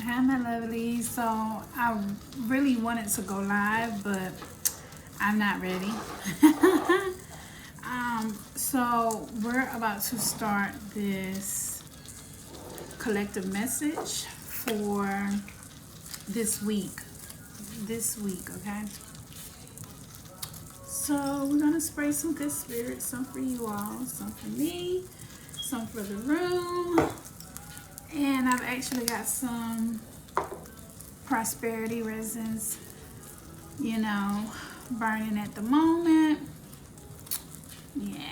Hi, my lovely. So I really wanted to go live, but I'm not ready. So we're about to start this collective message for this week. Okay? So we're gonna spray some good spirits, some for you all, some for me, some for the room. And I've actually got some prosperity resins, burning at the moment. Yeah.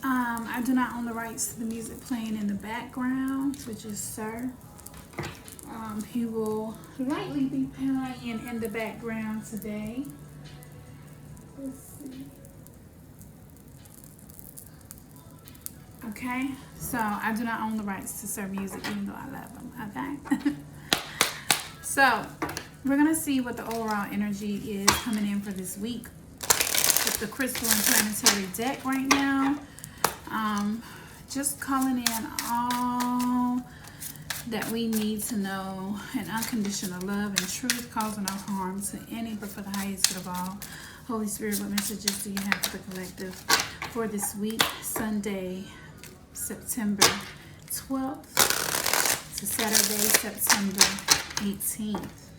I do not own the rights to the music playing in the background, which is Sir. He will likely be playing in the background today. Let's see. Okay, so I do not own the rights to Sir music, even though I love him. Okay. So we're gonna see what the overall energy is coming in for this week with the crystal and planetary deck right now. Just calling in all that we need to know, and unconditional love and truth, causing no harm to any, but for the highest good of all. Holy Spirit, what messages do you have for the collective for this week, Sunday, September 12th to Saturday, September 18th?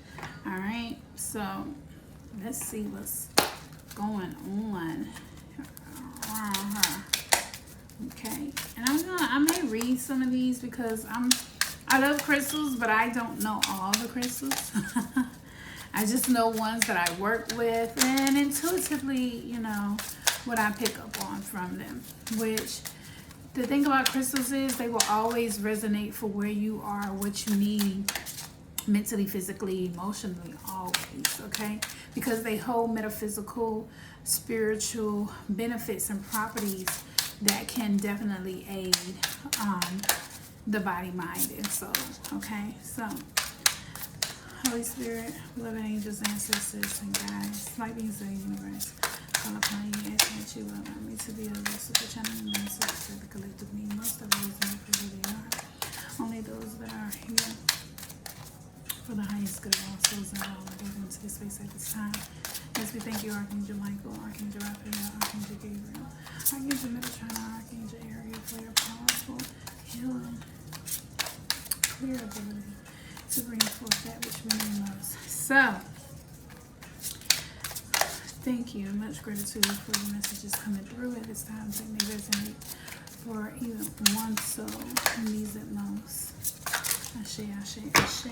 All right, so let's see what's going on around her. Okay, and I may read some of these because I love crystals, but I don't know all the crystals. I just know ones that I work with, and intuitively, what I pick up on from them. Which, the thing about crystals is they will always resonate for where you are, what you need, mentally, physically, emotionally, always, okay? Because they hold metaphysical, spiritual benefits and properties that can definitely aid the body, mind, and soul, okay? So, Holy Spirit, beloved angels, ancestors, and guides, light beings of the universe, call upon you, asking that you will allow me to be a vessel for channeling the messages of the collective need. Most of those know for who they are. Only those that are here for the highest good of all souls and all are welcome to this space at this time. Yes, we thank you, Archangel Michael, Archangel Raphael, Archangel Gabriel, Archangel Metatron, Archangel Ariel, for your powerful healing, clear ability to bring forth that which we need most. So, thank you. Much gratitude for the messages coming through at this time. They may resonate for even one soul who needs it most. Ashe, ashe, ashe.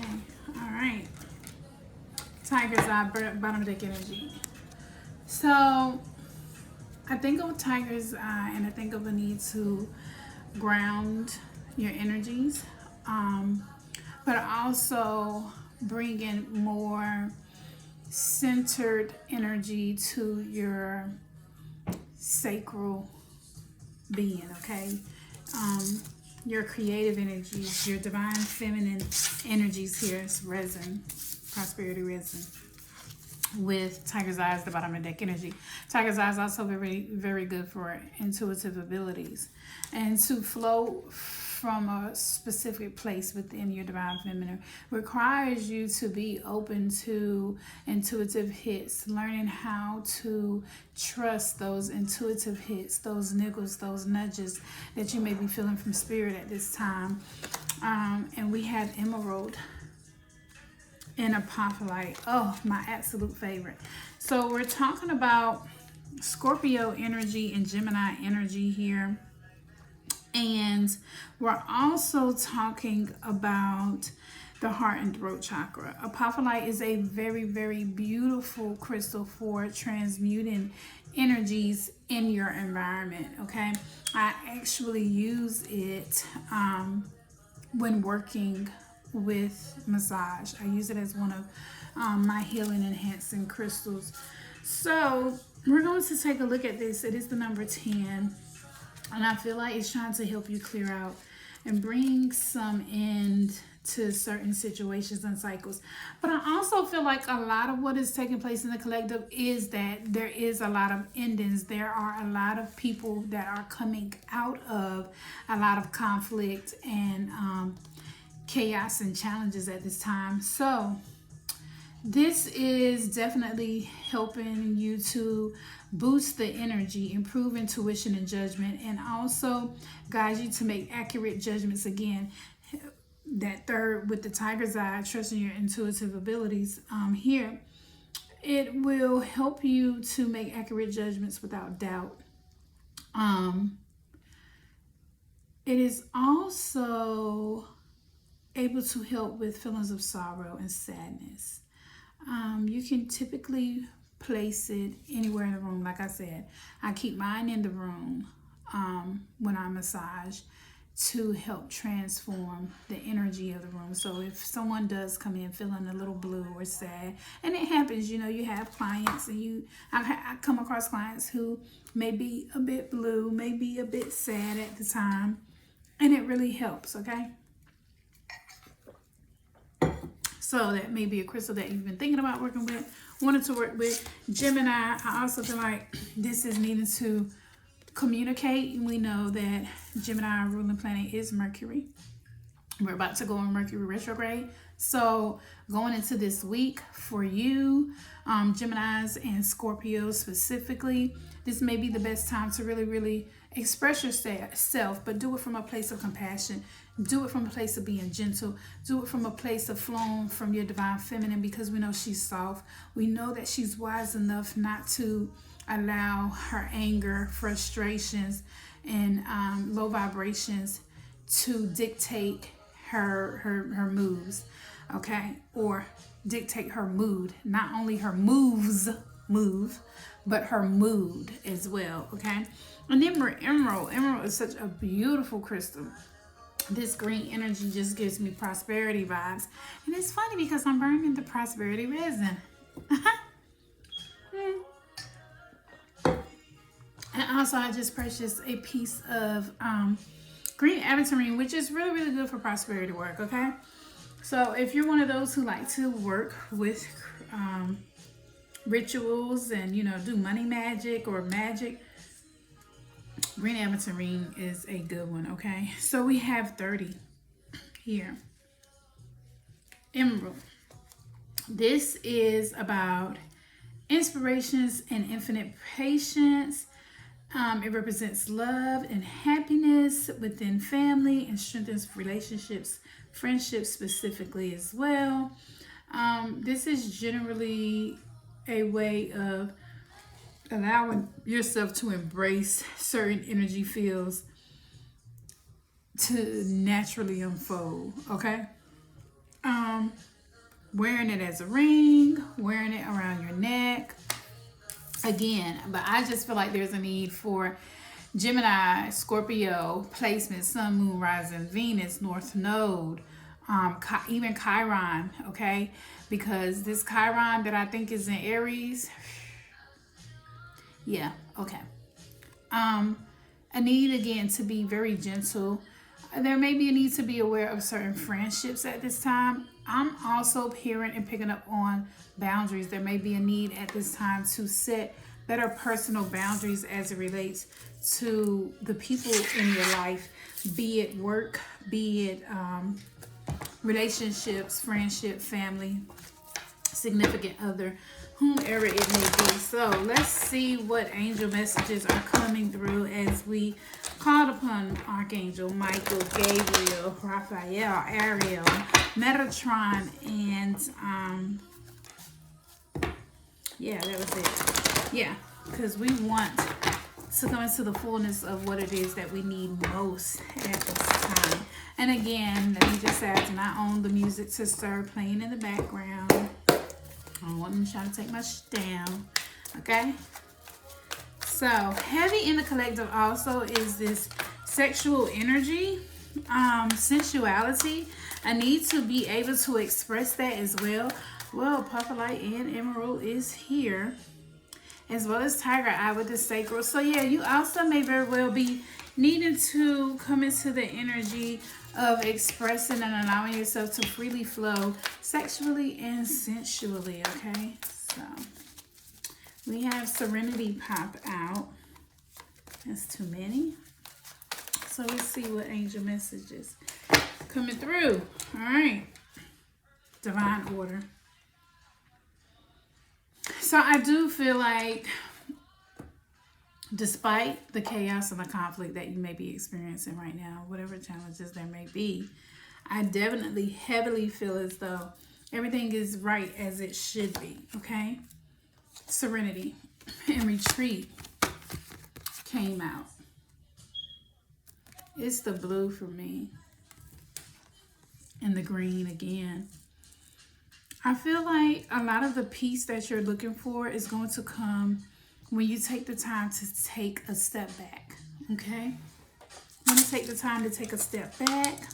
All right. Tiger's Eye, bottom deck energy. So, I think of Tiger's Eye, and I think of a need to ground your energies, but also bring in more centered energy to your sacral being, okay? Your creative energies, your divine feminine energies here is resin, prosperity resin, with Tiger's Eye as the bottom of deck energy. Tiger's Eye is also very, very good for intuitive abilities and to flow from a specific place within your divine feminine requires you to be open to intuitive hits, learning how to trust those intuitive hits, those niggles, those nudges that you may be feeling from spirit at this time. And we have Emerald and Apophyllite. Oh, my absolute favorite. So we're talking about Scorpio energy and Gemini energy here. And we're also talking about the heart and throat chakra. Apophyllite is a very, very beautiful crystal for transmuting energies in your environment, okay? I actually use it when working with massage. I use it as one of my healing enhancing crystals. So we're going to take a look at this. It is the number 10. And I feel like it's trying to help you clear out and bring some end to certain situations and cycles. But I also feel like a lot of what is taking place in the collective is that there is a lot of endings. There are a lot of people that are coming out of a lot of conflict and chaos and challenges at this time. So this is definitely helping you to boost the energy, improve intuition and judgment, and also guide you to make accurate judgments. Again, that third with the tiger's eye, trusting your intuitive abilities. Here, it will help you to make accurate judgments without doubt. It is also able to help with feelings of sorrow and sadness. You can typically place it anywhere in the room. Like I said, I keep mine in the room when I massage to help transform the energy of the room. So if someone does come in feeling a little blue or sad, and it happens, you know, you have clients and I come across clients who may be a bit blue, may be a bit sad at the time, and it really helps, okay? So that may be a crystal that you've been thinking about working with, wanted to work with. Gemini, I also feel like this is needing to communicate. We know that Gemini ruling planet is Mercury. We're about to go on Mercury retrograde. So going into this week for you, Geminis and Scorpios specifically, this may be the best time to really express yourself, but do it from a place of compassion. Do it from a place of being gentle. Do it from a place of flowing from your divine feminine, because we know she's soft. We know that she's wise enough not to allow her anger, frustrations, and low vibrations to dictate her moves, okay? Or dictate her mood. Not only her moves move, but her mood as well, okay? And then Emerald. Emerald is such a beautiful crystal. This green energy just gives me prosperity vibes. And it's funny because I'm burning the prosperity resin. And also I just purchased a piece of green aventurine, which is really good for prosperity work, okay? So if you're one of those who like to work with rituals and, you know, do money magic or magic, green aventurine is a good one, okay? So we have 30 here. Emerald. This is about inspirations and infinite patience. It represents love and happiness within family and strengthens relationships, friendships specifically as well. This is generally a way of allowing yourself to embrace certain energy fields to naturally unfold, okay? Wearing it as a ring, wearing it around your neck. Again, but I just feel like there's a need for Gemini, Scorpio placement, Sun, Moon, Rising, Venus, North Node, even Chiron, okay? Because this Chiron that I think is in Aries, yeah, okay. A need, again, to be very gentle. There may be a need to be aware of certain friendships at this time. I'm also hearing and picking up on boundaries. There may be a need at this time to set better personal boundaries as it relates to the people in your life, be it work, be it relationships, friendship, family, significant other, whomever it may be. So let's see what angel messages are coming through as we called upon Archangel Michael, Gabriel, Raphael, Ariel, Metatron, and yeah, that was it. Yeah, because we want to come into the fullness of what it is that we need most at this time. And again, let me just say, I do not own the music to start playing in the background. I don't want them trying to take my shit down, okay? So, heavy in the collective also is this sexual energy, sensuality. I need to be able to express that as well. Well, Purple Light and Emerald is here, as well as Tiger Eye with the sacral. So yeah, you also may very well be needing to come into the energy of expressing and allowing yourself to freely flow sexually and sensually, okay? So we have Serenity pop out. That's too many. So let's see what angel messages coming through. All right. Divine order. So I do feel like, despite the chaos and the conflict that you may be experiencing right now, whatever challenges there may be, I definitely heavily feel as though everything is right as it should be, okay? Serenity and retreat came out. It's the blue for me. And the green again. I feel like a lot of the peace that you're looking for is going to come when you take the time to take a step back, okay? You want to take the time to take a step back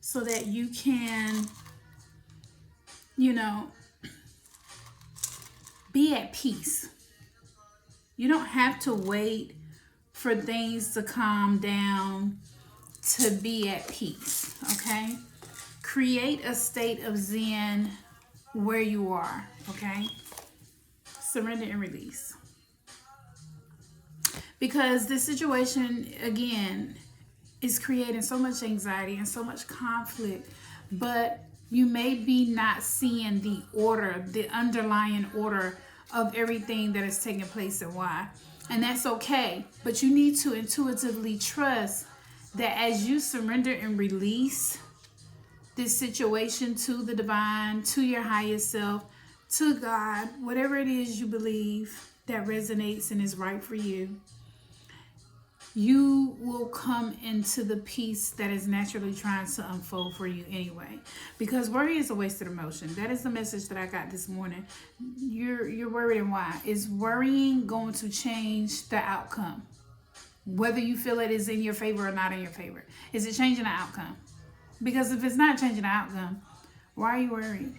so that you can, you know, be at peace. You don't have to wait for things to calm down to be at peace, okay? Create a state of Zen where you are, okay? Surrender and release. Because this situation, again, is creating so much anxiety and so much conflict, but you may be not seeing the order, the underlying order of everything that is taking place and why. And that's okay, but you need to intuitively trust that as you surrender and release this situation to the divine, to your highest self, to God, whatever it is you believe that resonates and is right for you, you will come into the peace that is naturally trying to unfold for you anyway. Because worry is a wasted emotion. That is the message that I got this morning. You're worried, and why? Is worrying going to change the outcome? Whether you feel it is in your favor or not in your favor. Is it changing the outcome? Because if it's not changing the outcome, why are you worried?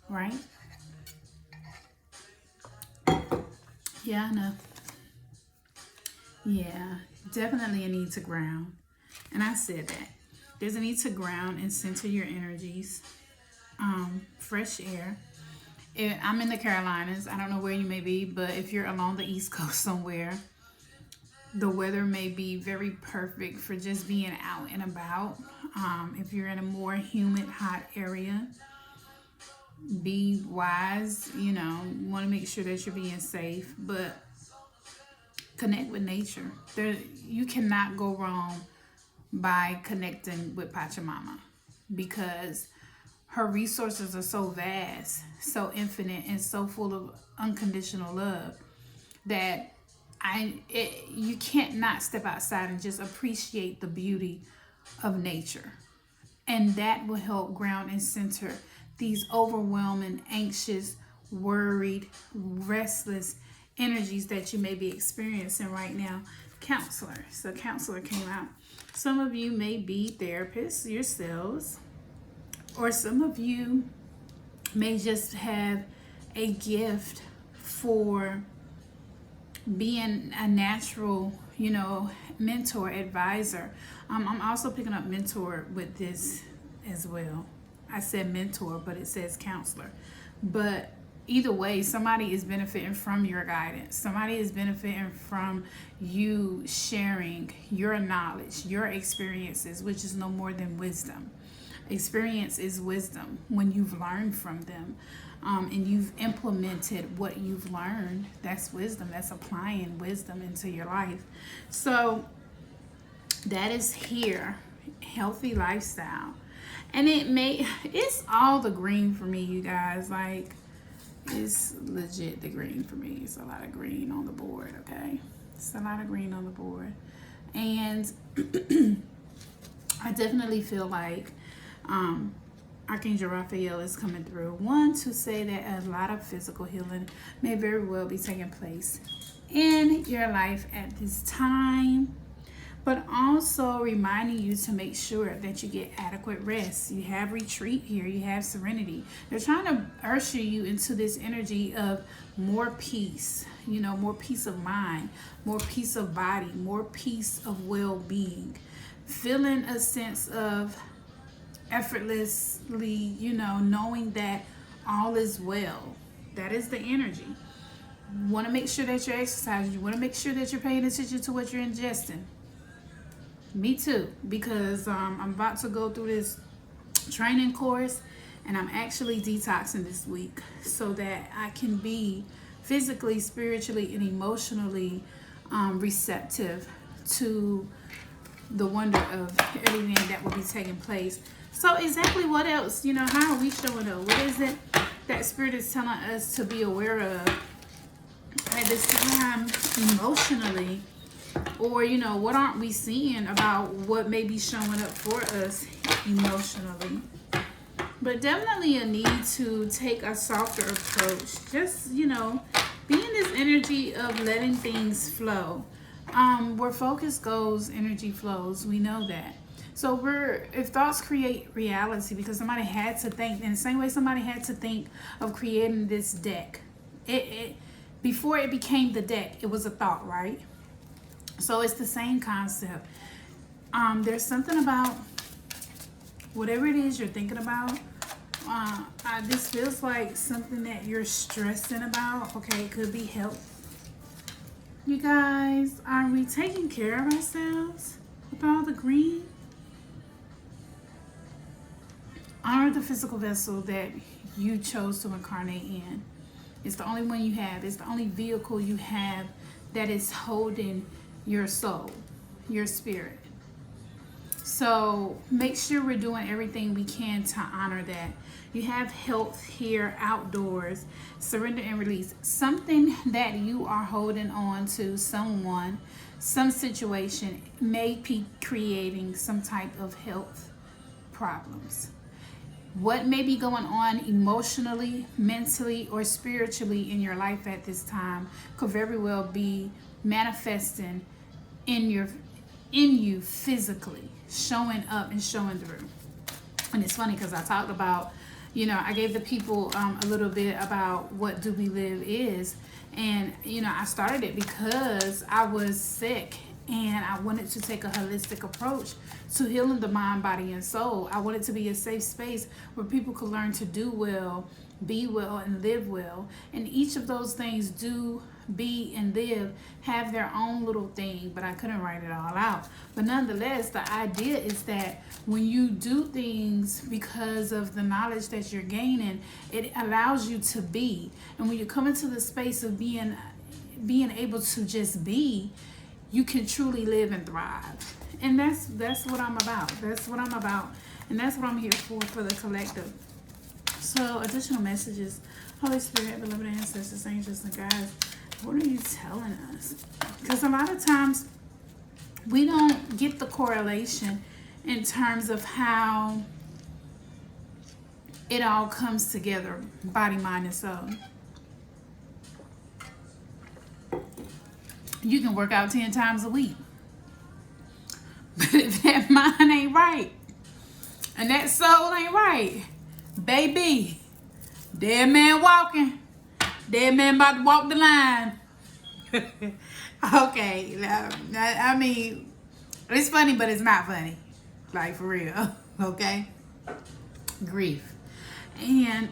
Right? Yeah, I know. Yeah, definitely a need to ground. And I said that. There's a need to ground and center your energies. Fresh air. I'm in the Carolinas. I don't know where you may be, but if you're along the East Coast somewhere, the weather may be very perfect for just being out and about. If you're in a more humid, hot area, be wise. You want to make sure that you're being safe, but connect with nature. You cannot go wrong by connecting with Pachamama, because her resources are so vast, so infinite, and so full of unconditional love that you can't not step outside and just appreciate the beauty of nature. And that will help ground and center these overwhelming, anxious, worried, restless energies that you may be experiencing right now. Counselor. So counselor came out. Some of you may be therapists yourselves, or some of you may just have a gift for being a natural, mentor, advisor. I'm also picking up mentor with this as well. I said mentor, but it says counselor. But either way, somebody is benefiting from your guidance. Somebody is benefiting from you sharing your knowledge, your experiences, which is no more than wisdom. Experience is wisdom when you've learned from them. And you've implemented what you've learned. That's wisdom. That's applying wisdom into your life. So that is here. Healthy lifestyle. And it's all the green for me, you guys. Like, it's legit the green for me. It's a lot of green on the board, okay? It's a lot of green on the board. And I definitely feel like Archangel Raphael is coming through. One, to say that a lot of physical healing may very well be taking place in your life at this time, but also reminding you to make sure that you get adequate rest. You have retreat here. You have serenity. They're trying to usher you into this energy of more peace, more peace of mind, more peace of body, more peace of well-being, feeling a sense of effortlessly, knowing that all is well. That is the energy. You want to make sure that you're exercising. You want to make sure that you're paying attention to what you're ingesting. Me too, because I'm about to go through this training course, and I'm actually detoxing this week so that I can be physically, spiritually, and emotionally receptive to the wonder of everything that will be taking place. So exactly what else, how are we showing up? What is it that Spirit is telling us to be aware of at this time emotionally? Or, what aren't we seeing about what may be showing up for us emotionally? But definitely a need to take a softer approach. Just, be in this energy of letting things flow. Where focus goes, energy flows. We know that. So if thoughts create reality, because somebody had to think, in the same way somebody had to think of creating this deck. Before it became the deck, it was a thought, right? So it's the same concept. There's something about whatever it is you're thinking about. This feels like something that you're stressing about. Okay, it could be health. You guys, are we taking care of ourselves with all the green? Honor the physical vessel that you chose to incarnate in. It's the only one you have. It's the only vehicle you have that is holding your soul, your spirit. So make sure we're doing everything we can to honor that. You have health here, outdoors, surrender and release. Something that you are holding on to, someone, some situation may be creating some type of health problems. What may be going on emotionally, mentally, or spiritually in your life at this time could very well be manifesting in you physically, showing up and showing through. And it's funny because I talked about, I gave the people a little bit about what DoBeLive is. And, I started it because I was sick and I wanted to take a holistic approach to healing the mind, body, and soul. I wanted to be a safe space where people could learn to do well, be well, and live well. And each of those things, do, be, and live, have their own little thing, but I couldn't write it all out. But nonetheless, the idea is that when you do things because of the knowledge that you're gaining, it allows you to be. And when you come into the space of being able to just be, you can truly live and thrive. And that's what I'm about. That's what I'm about. And that's what I'm here for the collective. So, additional messages. Holy Spirit, beloved ancestors, angels, and guides, what are you telling us? Because a lot of times we don't get the correlation in terms of how it all comes together, body, mind, and soul. You can work out 10 times a week. But if that mind ain't right and that soul ain't right, baby, dead man walking, dead man about to walk the line. Okay, I mean, it's funny, but it's not funny. Like, for real, okay? Grief. And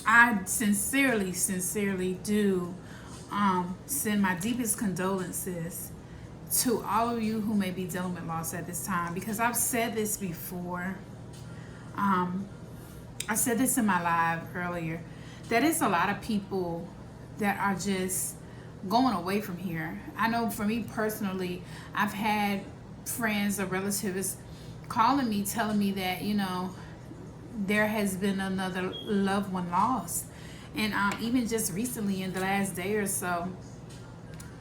I sincerely do send my deepest condolences to all of you who may be dealing with loss at this time, because I've said this before. I said this in my live earlier, that it's a lot of people that are just going away from here. I know for me personally, I've had friends or relatives calling me, telling me that, there has been another loved one lost. And even just recently, in the last day or so,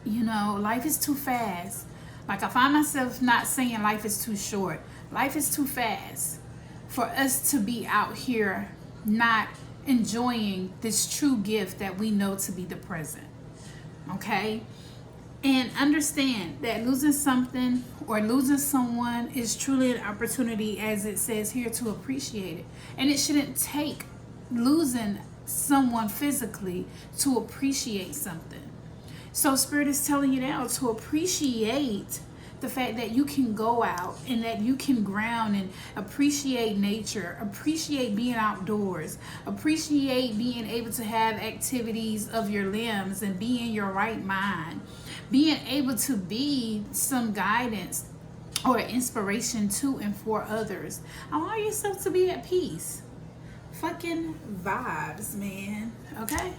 life is too fast. Like, I find myself not saying life is too short. Life is too fast for us to be out here not enjoying this true gift that we know to be the present. Okay? And understand that losing something or losing someone is truly an opportunity, as it says here, to appreciate it. And it shouldn't take losing someone physically to appreciate something. So Spirit is telling you now to appreciate the fact that you can go out and that you can ground and appreciate nature, appreciate being outdoors, appreciate being able to have activities of your limbs and be in your right mind, being able to be some guidance or inspiration to and for others. Allow yourself to be at peace. Fucking vibes, man. Okay?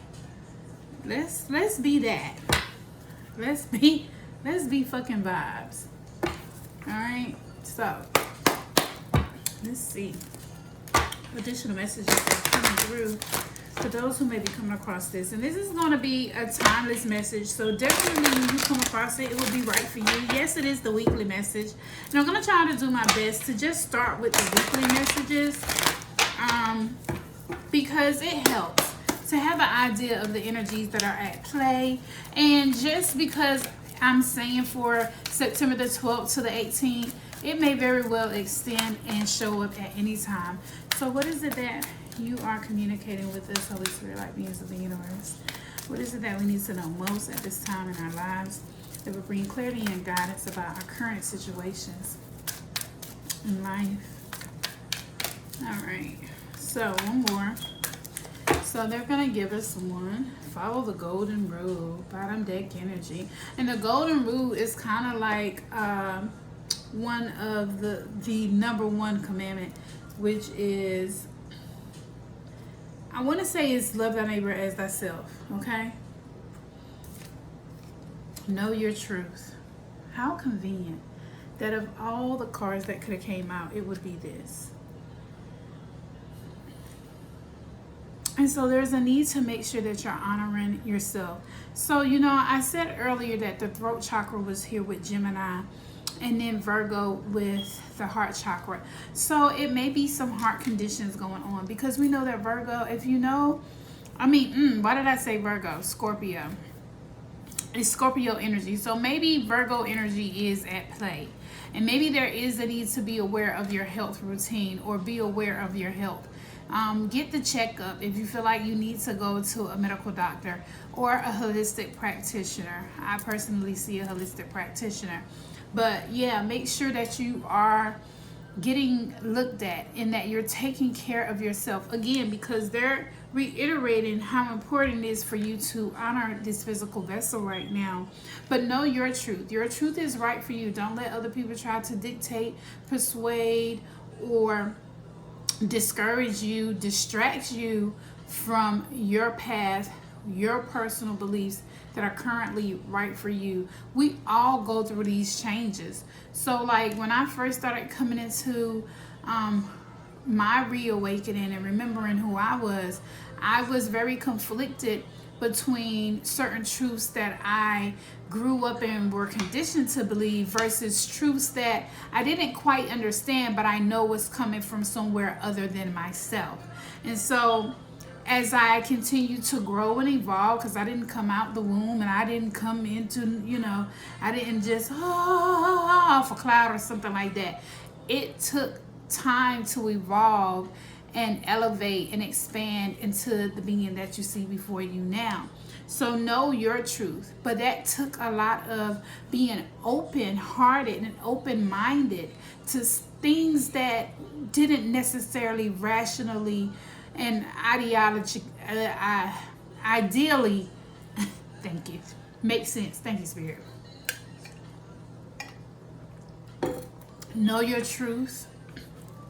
Let's be that. Let's be fucking vibes. Alright? So let's see. Additional messages are coming through for those who may be coming across this. And this is going to be a timeless message. So definitely when you come across it, it will be right for you. Yes, it is the weekly message. And I'm going to try to do my best to just start with the weekly messages. Because it helps to have an idea of the energies that are at play. And just because I'm saying for September the 12th to the 18th, it may very well extend and show up at any time. So what is it that you are communicating with us, Holy Spirit, like beings of the universe? What is it that we need to know most at this time in our lives that will bring clarity and guidance about our current situations in life? All right. So one more. So they're going to give us one. Follow the golden rule. Bottom deck energy. And the golden rule is kind of like one of the number one commandment, which is, I want to say, is love thy neighbor as thyself. Okay? Know your truth. How convenient that of all the cards that could have came out, it would be this. And so there's a need to make sure that you're honoring yourself. So, you know, I said earlier that the throat chakra was here with Gemini, and then Virgo with the heart chakra. So it may be some heart conditions going on, because we know that Virgo, if you know, why did I say Virgo? Scorpio. It's Scorpio energy. So maybe Virgo energy is at play. And maybe there is a need to be aware of your health routine, or be aware of your health. Get the checkup if you feel like you need to go to a medical doctor or a holistic practitioner. I personally see a holistic practitioner. But yeah, make sure that you are getting looked at and that you're taking care of yourself. Again, because they're reiterating how important it is for you to honor this physical vessel right now. But know your truth. Your truth is right for you. Don't let other people try to dictate, persuade, or discourage you, distract you from your path, your personal beliefs that are currently right for you. We all go through these changes. So like when I first started coming into my reawakening and remembering who I was very conflicted between certain truths that I grew up and were conditioned to believe versus truths that I didn't quite understand, but I know was coming from somewhere other than myself. And so as I continue to grow and evolve, because I didn't come out the womb and I didn't come into, I didn't just off a cloud or something like that. It took time to evolve and elevate and expand into the being that you see before you now. So know your truth. But that took a lot of being open-hearted and open-minded to things that didn't necessarily rationally and ideally thank you, make sense. Thank you, Spirit. Know your truth.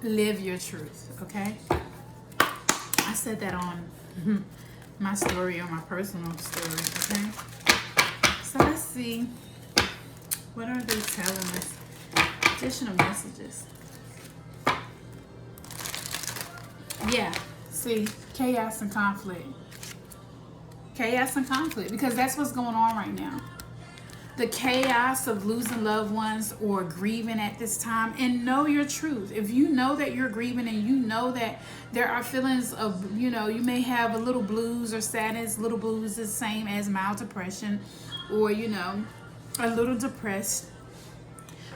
Live your truth, okay? I said that on my story, on my personal story, okay? So let's see. What are they telling us? Additional messages. Yeah, see, chaos and conflict. Chaos and conflict, because that's what's going on right now. The chaos of losing loved ones or grieving at this time. And know your truth. If you know that you're grieving and you know that there are feelings of, you may have a little blues or sadness. Little blues is the same as mild depression, or, a little depressed.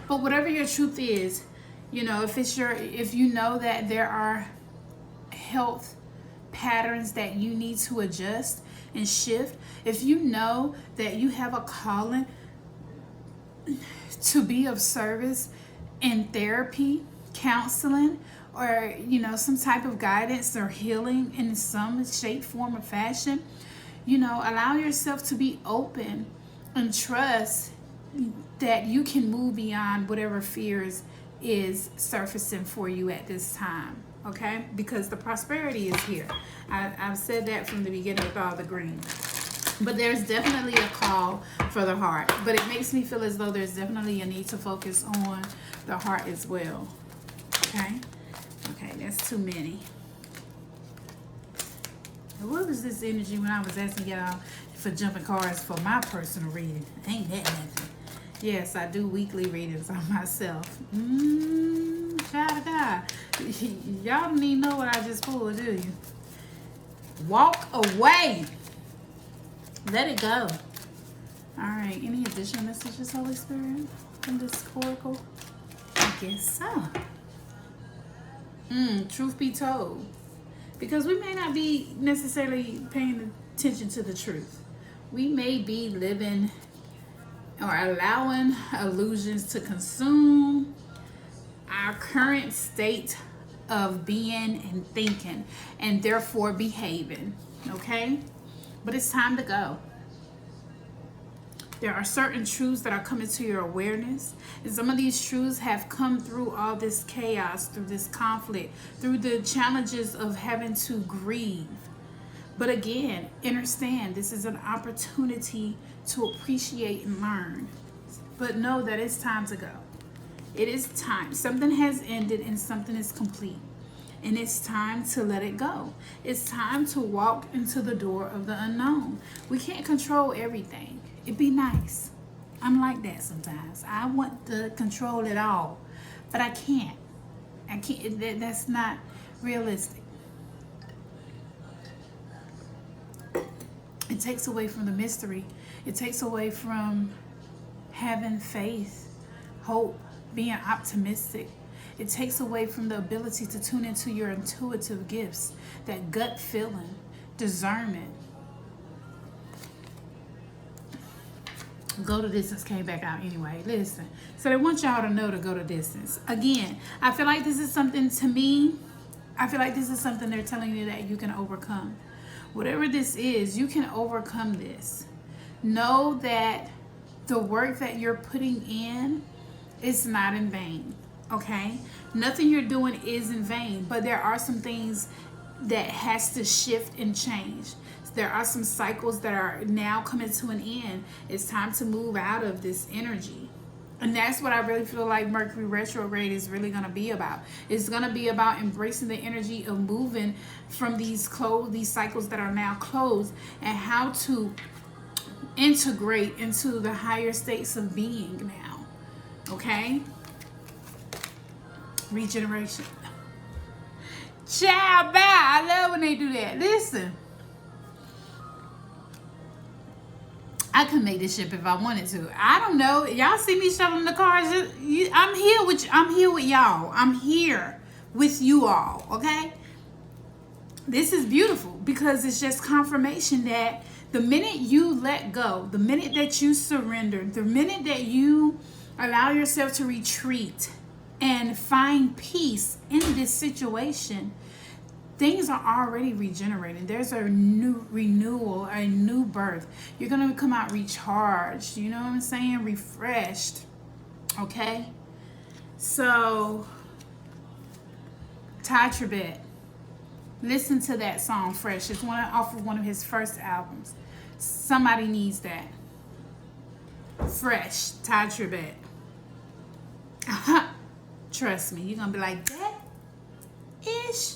But whatever your truth is, if you know that there are health patterns that you need to adjust and shift, if you know that you have a calling to be of service in therapy, counseling, or some type of guidance or healing in some shape, form, or fashion, allow yourself to be open and trust that you can move beyond whatever fears is surfacing for you at this time, okay? Because the prosperity is here. I've said that from the beginning with all the green. But there's definitely a call for the heart. But it makes me feel as though there's definitely a need to focus on the heart as well, okay? Okay, that's too many. What was this energy when I was asking y'all for jumping cards for my personal reading? Ain't that nothing. Yes, I do weekly readings on myself. Child of God. Y'all don't even know what I just pulled, do you? Walk away. Let it go. Alright, any additional messages, Holy Spirit, from this oracle? I guess so. Truth be told. Because we may not be necessarily paying attention to the truth. We may be living or allowing illusions to consume our current state of being and thinking, and therefore behaving, okay? But it's time to go. There are certain truths that are coming to your awareness, and some of these truths have come through all this chaos, through this conflict, through the challenges of having to grieve. But again, understand this is an opportunity to appreciate and learn. But know that it's time to go. It is time. Something has ended and something is complete. And it's time to let it go. It's time to walk into the door of the unknown. We can't control everything. It'd be nice. I'm like that sometimes. I want to control it all. But I can't. That's not realistic. It takes away from the mystery. It takes away from having faith, hope, being optimistic. It takes away from the ability to tune into your intuitive gifts, that gut feeling, discernment. Go to distance came back out anyway. Listen. So they want y'all to know to go to distance. Again, I feel like this is something, to me, I feel like this is something they're telling you that you can overcome. Whatever this is, you can overcome this. Know that the work that you're putting in is not in vain, okay? Nothing you're doing is in vain, but there are some things that has to shift and change. There are some cycles that are now coming to an end. It's time to move out of this energy. And that's what I really feel like Mercury retrograde is really going to be about. It's going to be about embracing the energy of moving from these cycles that are now closed, and how to integrate into the higher states of being now. Okay? Regeneration. Ciao, bye. I love when they do that. Listen. I could make this ship if I wanted to. I don't know. Y'all see me shuffling the cards? I'm here with y'all. I'm here with you all, okay? This is beautiful because it's just confirmation that the minute you let go, the minute that you surrender, the minute that you allow yourself to retreat and find peace in this situation, things are already regenerating. There's a new renewal, a new birth. You're going to come out recharged. You know what I'm saying? Refreshed. Okay? So, Ty Tribbett. Listen to that song, Fresh. It's off of one of his first albums. Somebody needs that. Fresh, Ty Tribbett. Trust me, you're going to be like, that ish.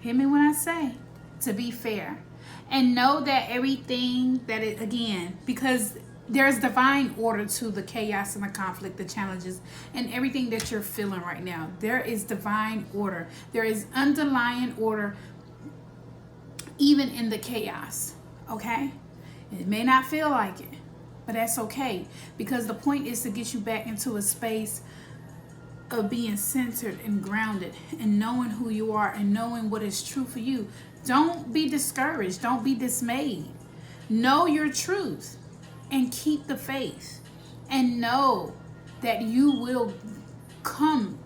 Hear me when I say, to be fair. And know that everything that it, again, because there's divine order to the chaos and the conflict, the challenges, and everything that you're feeling right now. There is divine order. There is underlying order even in the chaos, okay? It may not feel like it, but that's okay, because the point is to get you back into a space of being centered and grounded and knowing who you are and knowing what is true for you. Don't be discouraged. Don't be dismayed. Know your truth and keep the faith, and know that you will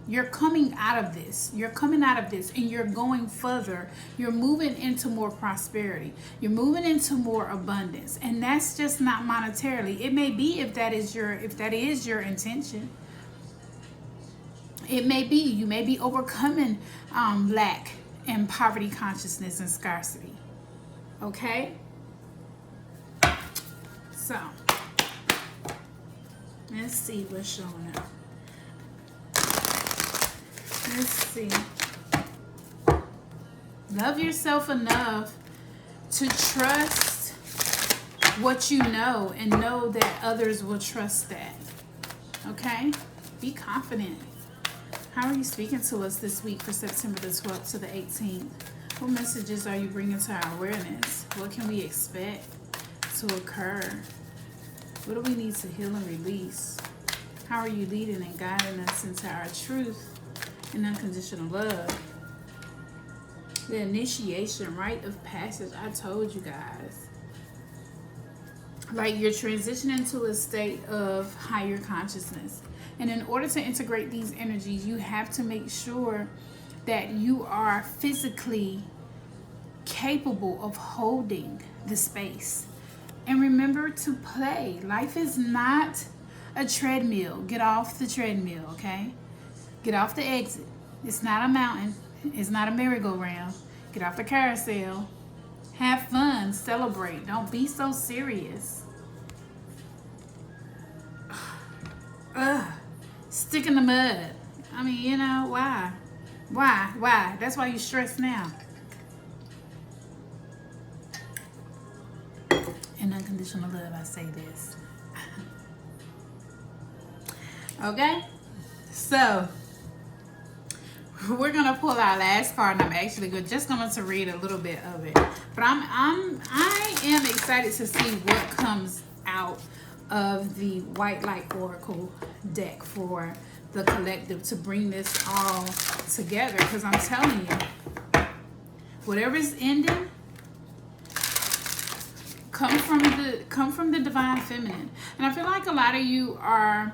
you're coming out of this. You're coming out of this and you're going further. You're moving into more prosperity. You're moving into more abundance. And that's just not monetarily. It may be if that is your intention. It may be. You may be overcoming lack and poverty consciousness and scarcity. Okay? So, let's see what's showing up. Let's see. Love yourself enough to trust what you know and know that others will trust that. Okay? Be confident. How are you speaking to us this week for September the 12th to the 18th? What messages are you bringing to our awareness? What can we expect to occur? What do we need to heal and release? How are you leading and guiding us into our truth and unconditional love? The initiation, rite of passage. I told you guys. Like you're transitioning to a state of higher consciousness. And in order to integrate these energies, you have to make sure that you are physically capable of holding the space. And remember to play. Life is not a treadmill. Get off the treadmill, okay? Get off the exit. It's not a mountain. It's not a merry-go-round. Get off the carousel. Have fun. Celebrate. Don't be so serious. Stick in the mud. I mean, you know, why? Why? That's why you stress now. In unconditional love, I say this. Okay? So, we're gonna pull our last card, and I'm actually just going to read a little bit of it. But I am excited to see what comes out of the White Light Oracle deck for the collective to bring this all together. Because I'm telling you, whatever's ending, come from the divine feminine. And I feel like a lot of you are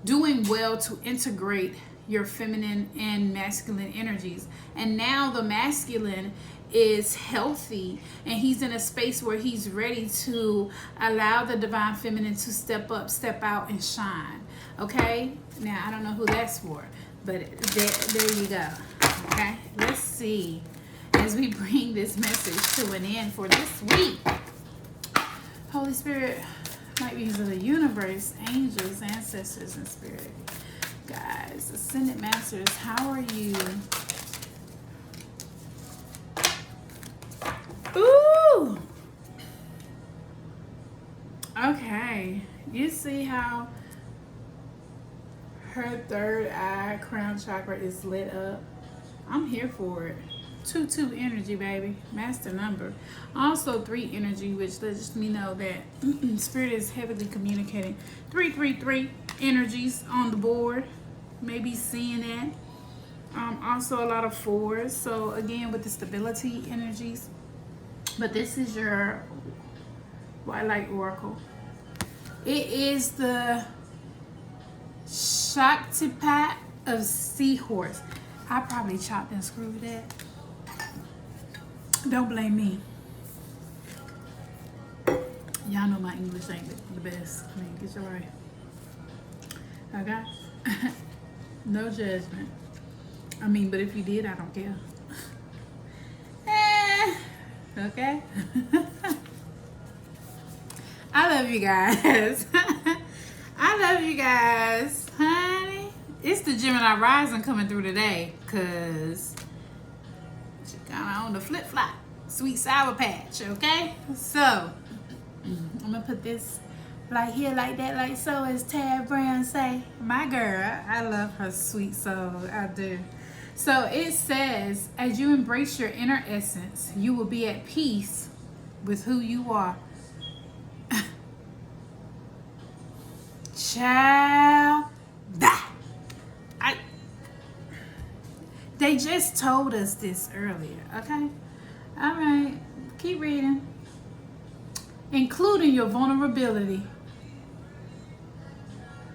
doing well to integrate your feminine and masculine energies. And now the masculine is healthy and he's in a space where he's ready to allow the divine feminine to step up, step out, and shine. Okay? Now, I don't know who that's for, but there you go. Okay? Let's see as we bring this message to an end for this week. Holy Spirit, might be of the universe, angels, ancestors, and spirit guides, ascended masters, how are you? Ooh! Okay, you see how her third eye crown chakra is lit up? I'm here for it. 2-2 energy, baby. Master number. Also 3 energy, which lets me know that spirit is heavily communicating. 3-3-3 energies on the board. Maybe seeing that. Also a lot of 4s. So again, with the stability energies. But this is your White Light Oracle. It is the Shaktipat of Seahorse. I probably chopped and screwed that. Don't blame me. Y'all know my English ain't the best. I mean, get your right. Okay? No judgment. I mean, but if you did, I don't care. Okay? I love you guys. I love you guys. Honey, it's the Gemini rising coming through today. Because she kind of on the flip-flop. Sweet Sour Patch, okay? So, I'm going to put this like here, like that, like so, as Tad Brown say. My girl, I love her sweet soul. I do. So, it says, as you embrace your inner essence, you will be at peace with who you are. Child, they just told us this earlier, okay? All right, keep reading. Including your vulnerability.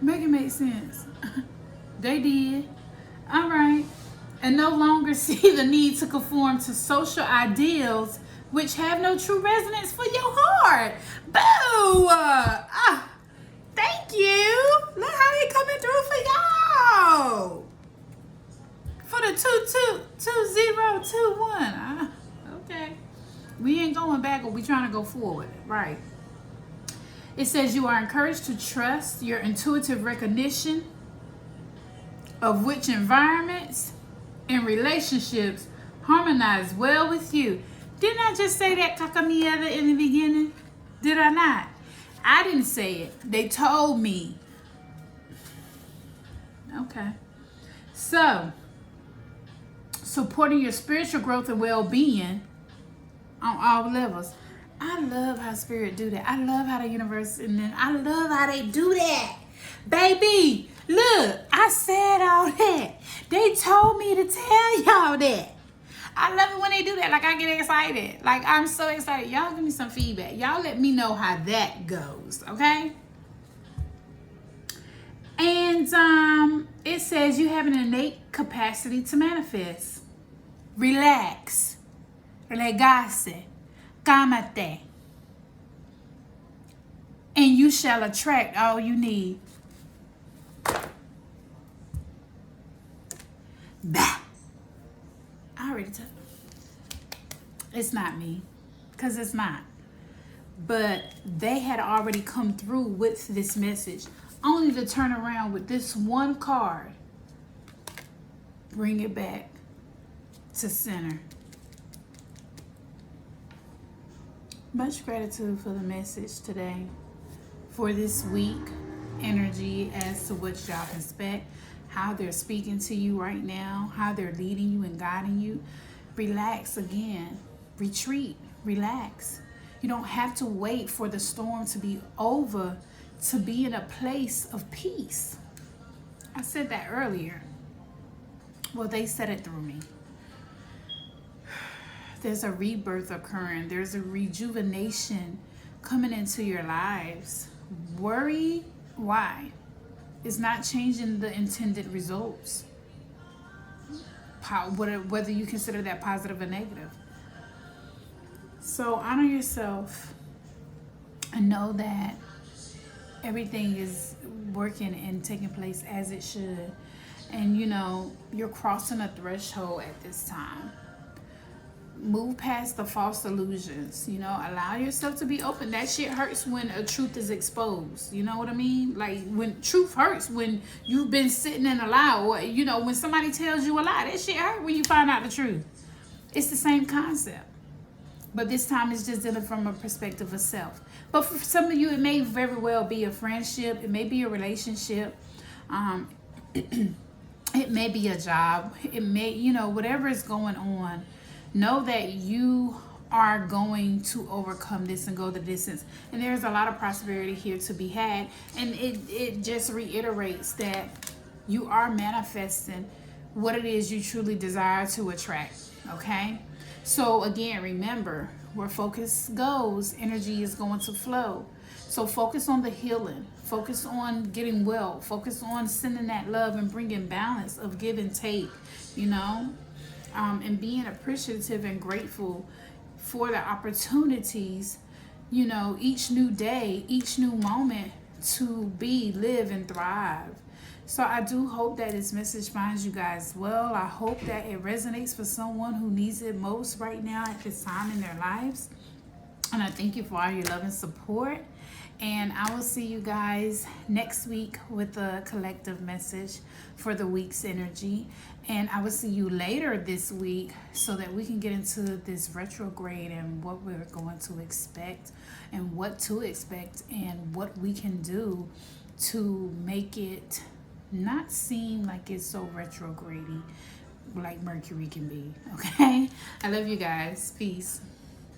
Make it make sense. They did. All right. And no longer see the need to conform to social ideals which have no true resonance for your heart. Boo! Thank you. Look how they coming through for y'all. For the 22021. Okay. We ain't going back, we trying to go forward. Right. It says you are encouraged to trust your intuitive recognition of which environments and relationships harmonize well with you. Didn't I just say that, Kakamiela, in the beginning? Did I not? I didn't say it. They told me. Okay. So, supporting your spiritual growth and well-being on all levels. I love how spirit do that. I love how the universe, and then I love how they do that. Baby, look, I said all that. They told me to tell y'all that. I love it when they do that. Like, I get excited. Like, I'm so excited. Y'all give me some feedback. Y'all let me know how that goes, okay? And it says you have an innate capacity to manifest. Relax. Relegase. Cámate. And you shall attract all you need. Bah. I already told you. It's not me. Because it's not. But they had already come through with this message. Only to turn around with this one card. Bring it back to center. Much gratitude for the message today. For this week. Energy as to what y'all expect. How they're speaking to you right now. How they're leading you and guiding you. Relax again. Retreat. Relax. You don't have to wait for the storm to be over to be in a place of peace. I said that earlier. Well, they said it through me. There's a rebirth occurring. There's a rejuvenation coming into your lives. Worry, why? It's not changing the intended results. Whether you consider that positive or negative. So honor yourself and know that everything is working and taking place as it should. And you know, you're crossing a threshold at this time. Move past the false illusions, you know, allow yourself to be open. That shit hurts when a truth is exposed. You know what I mean? Like, when truth hurts, when you've been sitting in a lie, or, you know, when somebody tells you a lie, that shit hurt when you find out the truth. It's the same concept. But this time it's just dealing from a perspective of self. But for some of you, it may very well be a friendship. It may be a relationship. It may be a job. It may, you know, whatever is going on. Know that you are going to overcome this and go the distance. And there's a lot of prosperity here to be had. And it just reiterates that you are manifesting what it is you truly desire to attract. Okay? So again, remember, where focus goes, energy is going to flow. So focus on the healing. Focus on getting well. Focus on sending that love and bringing balance of give and take, you know? And being appreciative and grateful for the opportunities, you know, each new day, each new moment to be, live, and thrive. So I do hope that this message finds you guys well. I hope that it resonates for someone who needs it most right now at this time in their lives. And I thank you for all your love and support. And I will see you guys next week with a collective message for the week's energy. And I will see you later this week so that we can get into this retrograde and what we're going to expect and what to expect and what we can do to make it not seem like it's so retrograde-y like Mercury can be. Okay? I love you guys. Peace.